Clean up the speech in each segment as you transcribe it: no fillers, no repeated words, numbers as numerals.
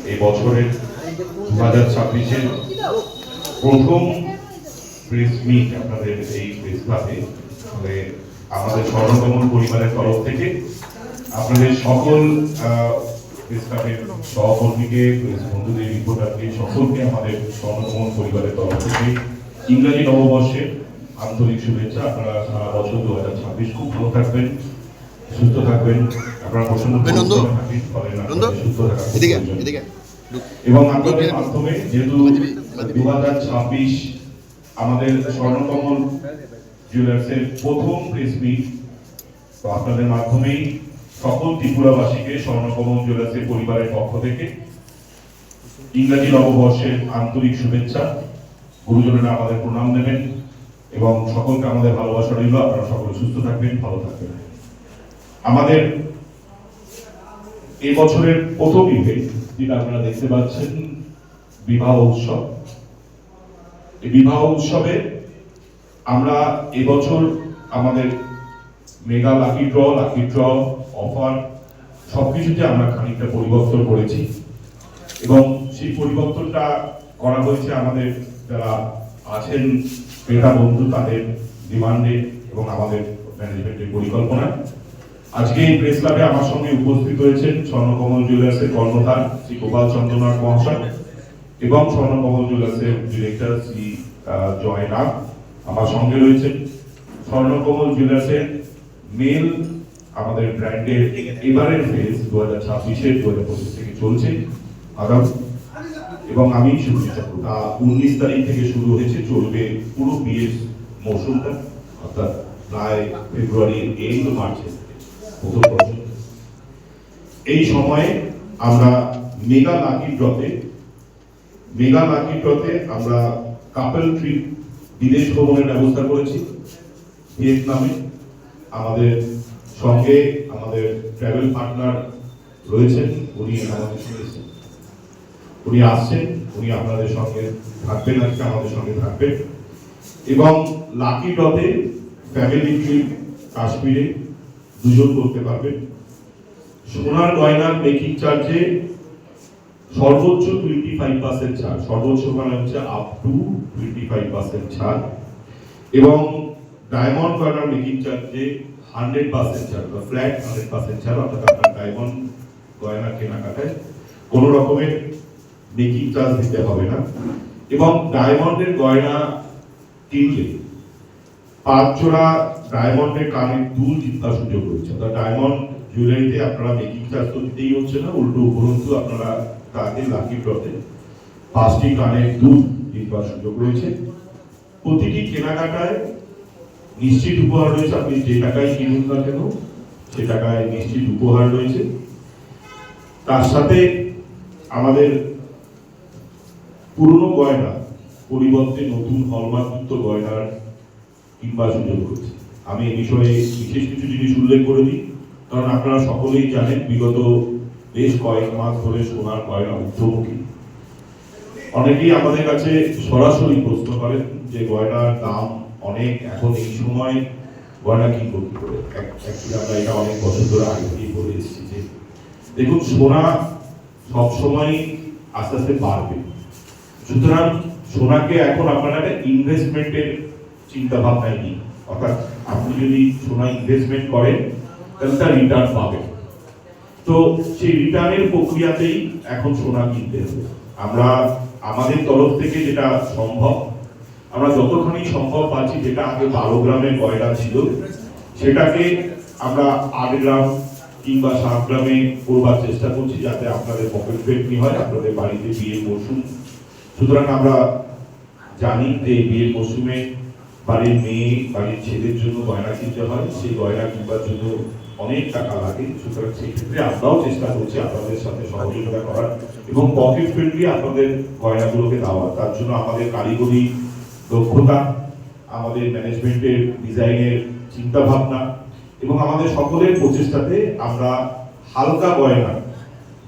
এই বছরের 2026-এর প্রথম প্রেস মিট আপনাদের এই প্রেস ক্লাবে। আমাদের স্বর্ণকমল পরিবারের তরফ থেকে আপনাদের সকল প্রেস ক্লাবের সহকর্মীকে, প্রেস বন্ধুদের, রিপোর্টারকে, সকলকে আমাদের স্বর্ণকমল পরিবারের তরফ থেকে ইংরাজি নববর্ষের আন্তরিক শুভেচ্ছা। আপনারা সারা বছর 2026 খুব ভালো থাকবেন, সুস্থ থাকবেন, আপনারা প্রসন্ন থাকবেন, সুস্থ থাকবেন। এবং আপনাদের মাধ্যমে যেহেতু 2026 আমাদের স্বর্ণকমল জুয়েলার্সের প্রথম প্রেস মিট, তো আপনাদের মাধ্যমেই সকল ত্রিপুরাবাসীকে স্বর্ণকমল জুয়েলার্সের পরিবারের পক্ষ থেকে ইংরাজি নববর্ষের আন্তরিক শুভেচ্ছা। গুরুজনেরা আমাদের প্রণাম দেবেন এবং সকলকে আমাদের ভালোবাসা রইল। আপনারা সকলে সুস্থ থাকবেন, ভালো থাকবেন। আমাদের এই বছরের প্রথম ইভেন্ট যেটা আপনারা দেখতে পাচ্ছেন, বিবাহ উৎসব। এই বিবাহ উৎসবে আমরা এবছর আমাদের মেগা লাকি ড্র অফার সবকিছুতে আমরা খানিকটা পরিবর্তন করেছি এবং সেই পরিবর্তনটা করা হয়েছে আমাদের যারা আছেন ক্রেতা বন্ধু তাদের ডিমান্ডে এবং আমাদের ম্যানেজমেন্টের পরিকল্পনা। আজকে এই প্রেস ক্লাবে আমার সঙ্গে উপস্থিত হয়েছেন স্বর্ণকমল জুয়েলার্সের কর্ণধার শ্রী গোপাল চন্দ্রনাথ মহাশয় এবং স্বর্ণকমল জুয়েলার্সের ডিরেক্টর শ্রী জয়নাথ আমার সঙ্গে রয়েছেন। স্বর্ণকমল জুয়েলার্সের মেল আমাদের ব্র্যান্ডের এবারের ফেজ 2026-এর 2025 থেকে চলছে আগাম, এবং আমি শুরু করব। 19 তারিখ থেকে শুরু হয়েছে, চলবে পুরো বিয়ের মৌসুমটা, অর্থাৎ প্রায় ফেব্রুয়ারির এই তো মার্চের প্রথম পর্যন্ত। এই সময়ে আমরা মেগা লাকি ড্রতে আমরা কাপল ট্রিপ বিদেশ ভ্রমণের ব্যবস্থা করেছি ভিয়েতনামে। আমাদের সঙ্গে আমাদের ট্রাভেল পার্টনার রয়েছেন, উনি আসছেন, উনি আপনাদের সঙ্গে থাকবেন, আজকে আমাদের সঙ্গে থাকবেন। এবং লাকি ড্রতে ফ্যামিলি ট্রিপ কাশ্মীরে দুজন করতে পারবেন। সোনার গয়নার মেকিং চার্জে সর্বোচ্চ 25% ছাড়, সর্বোচ্চ মানে হচ্ছে আপ টু 25% ছাড়, এবং ডায়মন্ড গয়নার মেকিং চার্জে 100% ছাড়, ফ্ল্যাট 100% ছাড়, অর্থাৎ আপনার ডায়মন্ড গয়না কেনাকাটায় কোনো রকমের মেকিং চার্জ দিতে হবে না। এবং ডায়মন্ডের গয়না কিনলে 5 জোড়া ডায়মন্ডের কানের দুল জিতবার সুযোগ রয়েছে। অর্থাৎ ডায়মন্ড জুয়েলারিতে আপনারা মেকিং চার্জ তো দিতেই হচ্ছে না, উল্টো উপরন্তু আপনারা তাকে লাকি ড্রতে 5টি কানের দুল জিতবার সুযোগ রয়েছে। প্রতিটি কেনাকাটায় নিশ্চিত উপহার রয়েছে, আপনি যে টাকায় কিনুন না কেন সে টাকায় নিশ্চিত উপহার রয়েছে। তার সাথে আমাদের পুরনো গয়না পরিবর্তে নতুন হলমার্কযুক্ত গয়নার কিনবার সুযোগ রয়েছে। আমি এই বিষয়ে বিশেষ কিছু জিনিস উল্লেখ করে দিই, কারণ আপনারা সকলেই জানেন বিগত বেশ কয়েক মাস ধরে সোনার গয়না ঊর্ধ্বমুখী। অনেকেই আমাদের কাছে সরাসরি প্রশ্ন করেন যে গয়নার দাম অনেক, এখন এই সময় গয়না কিনবো কি করে। আমরা এটা অনেক বছর ধরে আগে থেকেই বলে এসেছি যে দেখুন, সোনা সবসময় আস্তে আস্তে বাড়বে, সুতরাং সোনাকে এখন আপনারা একটা ইনভেস্টমেন্টের চিন্তা ভাবনায় নিন। অর্থাৎ আপনি যদি সোনা ইনভেস্টমেন্ট করেন তাহলে তার রিটার্ন পাবেন। তো সেই রিটার্নের প্রক্রিয়াতেই এখন সোনা কিনতে হবে। আমরা আমাদের তরফ থেকে যেটা সম্ভব, আমরা যতখানি সম্ভব পাচ্ছি, যেটা আগে 12 গ্রামের গয়না ছিল সেটাকে আমরা 8 গ্রাম কিংবা 7 গ্রামে করবার চেষ্টা করছি, যাতে আপনাদের পকেট ফ্রেন্ডলি হয়, আপনাদের বাড়িতে বিয়ের মৌসুম। সুতরাং আমরা জানি যে বিয়ের মৌসুমে বাড়ির মেয়ে বাড়ির ছেলের জন্য গয়না কিনতে হয়, সেই গয়না কিনবার জন্য অনেক টাকা লাগে। সুতরাং সেই ক্ষেত্রে আমরাও চেষ্টা করছি আপনাদের সাথে সহযোগিতা করার এবং পকেট ফ্রেন্ডলি আপনাদের গয়নাগুলোকে দেওয়ার। তার জন্য আমাদের কারিগরি দক্ষতা, আমাদের ম্যানেজমেন্টের ডিজাইনের চিন্তা ভাবনা এবং আমাদের সকলের প্রচেষ্টাতে আমরা হালকা গয়না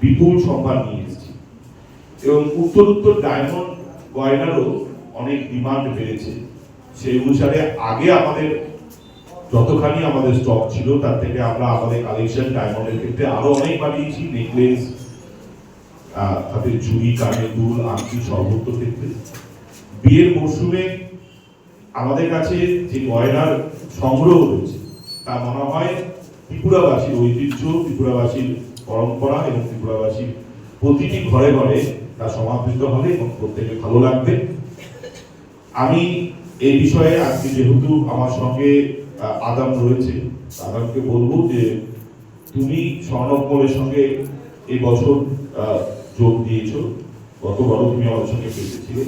বিপুল সম্ভার নিয়ে এসেছি। এবং উত্তর ডায়মন্ড গয়নারও অনেক ডিমান্ড বেড়েছে। সেই অনুসারে আগে আমাদের যতখানি আমাদের স্টক ছিল তার থেকে আমরা আমাদের কালেকশন ডায়মন্ডের ক্ষেত্রে আরো অনেক বাড়িয়েছি। নেকলেস, হাতের চুড়ি, কানের দুল, আংটি, সর্বত্র ক্ষেত্রে বিয়ের মরশুমে আমাদের কাছে যে গয়নার সংগ্রহ রয়েছে তা মনে হয় ত্রিপুরাবাসীর ঐতিহ্য, ত্রিপুরাবাসীর পরম্পরা এবং ত্রিপুরাবাসীর প্রতিটি ঘরে ঘরে তা সমাদৃত হবে এবং প্রত্যেকে ভালো লাগবে। আমি এই বিষয়ে আজকে যেহেতু আমার সঙ্গে আদাম রয়েছে, আদামকে বলবো যে তুমি স্বর্ণকমলের সঙ্গে এই বছর যোগ দিয়েছো, গতবারও তুমি আমাদের সঙ্গে পেয়েছিলে।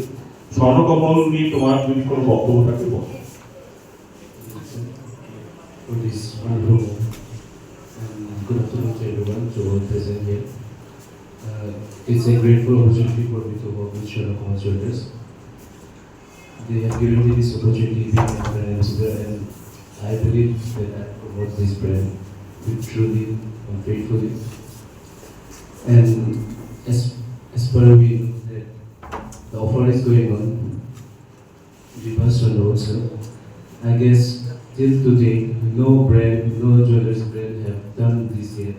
স্বর্ণকমল নিয়ে তোমার যদি কোনো বক্তব্য থাকে বলো। For this wonderful good afternoon to everyone to all present here. It's a grateful opportunity for me to work with Sherlock Holmes Jewelers. They have given me this opportunity being a brand ambassador, and I believe that I promote this brand with truly and faithfully. And as per we know that the offer is going on, we must know also. I guess till today, no brand, no jewelers brand have done this yet.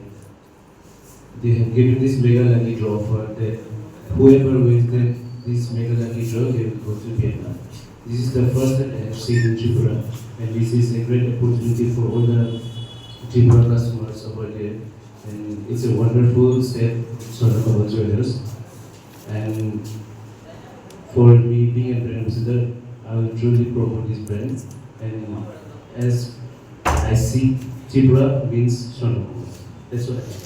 They have given this mega lucky draw offer that whoever wins this mega lucky draw, they will go to Vietnam. This is the first that I have seen in Tripura, and this is a great opportunity for all the Tripura customers over there. And it's a wonderful step for our jewelers. And for me being a brand ambassador, I will truly promote this brand. And as I see, Tripura means Sharma. That's what I think.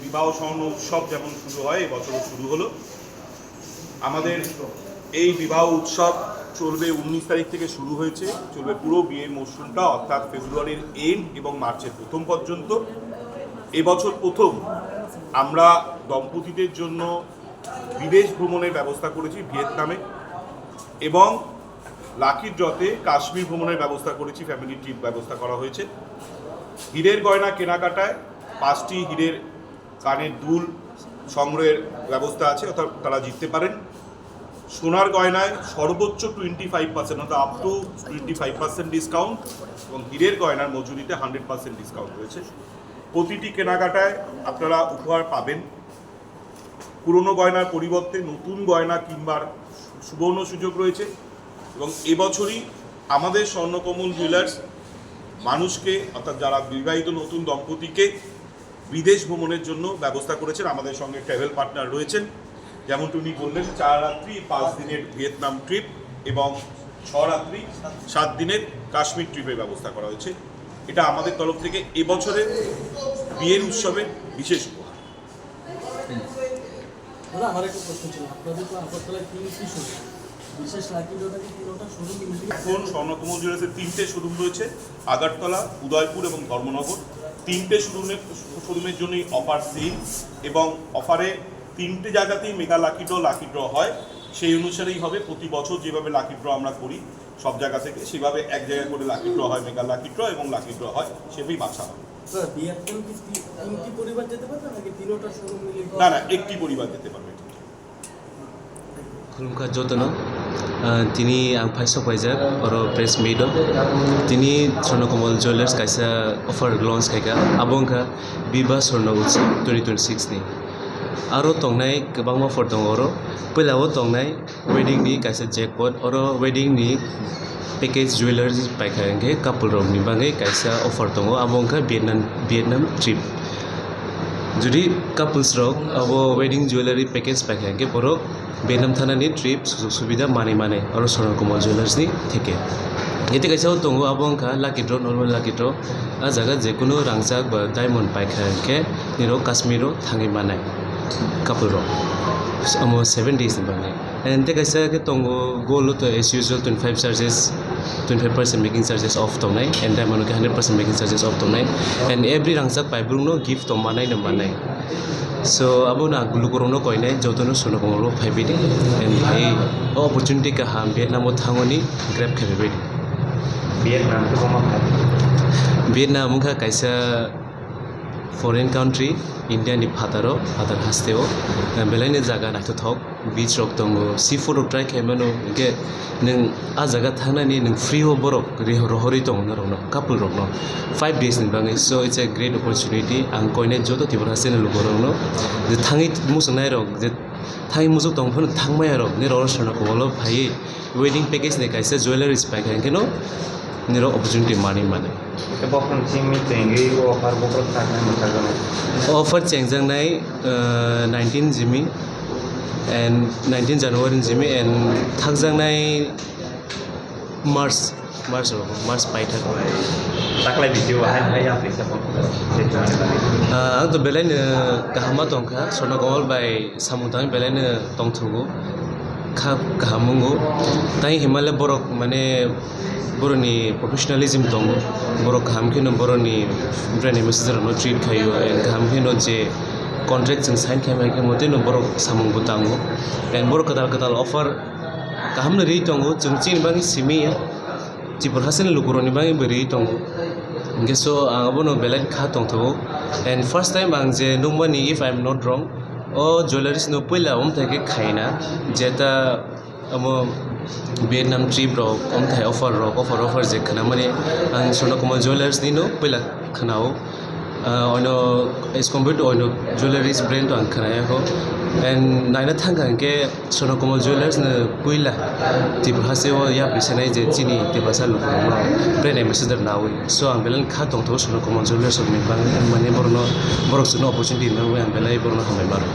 বিবাহ স্বর্ণ উৎসব যেমন শুরু হয়, এবছরও শুরু হলো। আমাদের এই বিবাহ উৎসব চলবে 19 তারিখ থেকে শুরু হয়েছে, চলবে পুরো বিয়ের মরশুমটা, অর্থাৎ ফেব্রুয়ারির এন্ড এবং মার্চের প্রথম পর্যন্ত। এবছর প্রথম আমরা দম্পতিদের জন্য বিদেশ ভ্রমণের ব্যবস্থা করেছি ভিয়েতনামে, এবং লাকি ড্রতে কাশ্মীর ভ্রমণের ব্যবস্থা করেছি, ফ্যামিলি ট্রিপ ব্যবস্থা করা হয়েছে। হীরের গয়না কেনাকাটায় 5টি হীরের কানের দুল সংগ্রহের ব্যবস্থা আছে, অর্থাৎ তারা জিততে পারেন। সোনার গয়নায় সর্বোচ্চ 25%, অর্থাৎ আপ টু 25% ডিসকাউন্ট, এবং হীরের গয়নার মজুরিতে 100% ডিসকাউন্ট রয়েছে। প্রতিটি কেনাকাটায় আপনারা উপহার পাবেন। পুরনো গয়নার পরিবর্তে নতুন গয়না কিনবার সুবর্ণ সুযোগ রয়েছে। এবং এবছরই আমাদের স্বর্ণকমল জুয়েলার্স মানুষকে, অর্থাৎ যারা বিবাহিত নতুন দম্পতিকে বিদেশ ভ্রমণের জন্য ব্যবস্থা করেছেন। আমাদের সঙ্গে ট্রাভেল পার্টনার রয়েছেন, যেমন উনি বললেন 4 রাত্রি 5 দিনের ভিয়েতনাম ট্রিপ এবং 6 রাত্রি 7 দিনের কাশ্মীর ট্রিপের ব্যবস্থা করা হয়েছে। এটা আমাদের তরফ থেকে এবছরের বিয়ের উৎসবের বিশেষ উপহার। দাদা, আমার একটা প্রশ্ন ছিল, আপনাদের তো আগরতলায় 3টি শোরুম, বিশেষ লাকি ড্রটা কি 3টা শোরুম মিলিয়ে? এখন স্বর্ণকমল জুয়েলার্সের 3টে শোরুম রয়েছে, আগরতলা, উদয়পুর এবং ধর্মনগর। 3টে শোরুমের জন্যই অফার সেম, এবং অফারে 3টে জায়গাতেই মেগা লাকি ড্র হয়। সেই অনুসারেই হবে, প্রতি বছর যেভাবে লাকি ড্র আমরা করি সব জায়গা থেকে, সেভাবে এক জায়গায় করে লাকি ড্র হয়, মেগা লাকি ড্র এবং লাকি ড্র হয়, সেভাবেই বাছা হবে। স্যার, ভিয়েতনাম কি 3টি পরিবার যেতে পারবে নাকি 3টা শোরুম মিলিয়ে? না না, একটি পরিবার যেতে পারবে। खुलुमखा जतनो तिनी आं फाइस पाइजाक और प्रेस मेडो तिनी स्वर्णकमल ज्वेलर्स कायसा अफार लॉन्च खायका आबंखा विवाह स्वर्ण उत्सव 2026 नि आरो तंगनाय गोबां अफार दं। और पहिलाओ तंगनाय वेडिंग नि कायसा जैकपॉट और वेडिंग नि पैकेज ज्वेलर्स पाइखांगे कापल रक नि बाङै कायसा अफार दं। आबंखा वियतनाम ट्रिप जुदि कापल्स रक अब वेडिंग ज्वेलरी पैकेज पाइखांगे बरक ভিয়েতনাম থানানি ট্রিপ সুযোগ সুবিধা মানে আর স্বর্ণকমল জুয়েলার্সনি থেকে এতে কাছে দङ আবংখা lucky draw normal lucky draw आ জায়গা যে কোনো রাংজাক বা ডায়মন্ড পাইখাকে নিরো কাশ্মীরও থাঙি মানায় কাপল রক আমো 7 days বানায় এতে কাছে দङ গোল তো as usual 25% making charges off দংনাই এন্ড ডায়মন্ডকে 100% মেকিং চার্জেস অফ দংনাই এন্ড এভরি রাংজাক পাইব্রুনো গিফট দं মানায় So abuna gulukorongno koinai jotonu sonokomolo phaibidi and bhai opportunity ka ham Vietnam thangoni grab khabedi Vietnam to koma Vietnam kha kaisa foreign country India ni father hasteo belaini jaga naitho thok beach rok tongo seafood rok try khaimano ge nung a jaga thanani nung free ho borok rohori tong na rok no couple rok no 5 days ni bangai so it's a great opportunity ang koine joto tibra hasen lu borok no je thangi musnai rok je thangi musuk tong phun thangmai rok ni ro sorna ko bolo bhai wedding package ne kaisa jewelry spike hanke no ni ro opportunity mani mane Ke bokron simi tengi offer bokron takna mutagana. offer chengjang nai 19 jimi and 19 January jimi and thagjang nai March paithak Taklai video hai apli sapon. ang to belain kahama tongkha sona gol bai samudang belain tongthugo kha kahamungo tai himalaya borok mane boroni professionalism dong borok hamkhino boroni brand ambassador no treat khayo and hamkhino je contract jeng sign khamai ke mote no borok samung butango and borok kadal offer kahamna ri tongo jungchin bangi simi jibur hasen lukuroni bangi beri tongo ngeso abono belai kha tongtho and first time ang je nungmani if I'm not wrong o jewelries no pila thake khaina jeta amo Vietnam trip rok thai offer je khana mane ang Sona Kamal jewelers dino pila khanao ono as compared to ono jewelries brand ang khana ko and naina thanga ke Sona Kamal jewelers na puila tibur haseo ya prisanai je chini tibasa lu brand ambassador nawi so ang belan kha tongtho Sona Kamal jewelers of me bang mane borno borok suno opportunity na ang belai borno hamai maro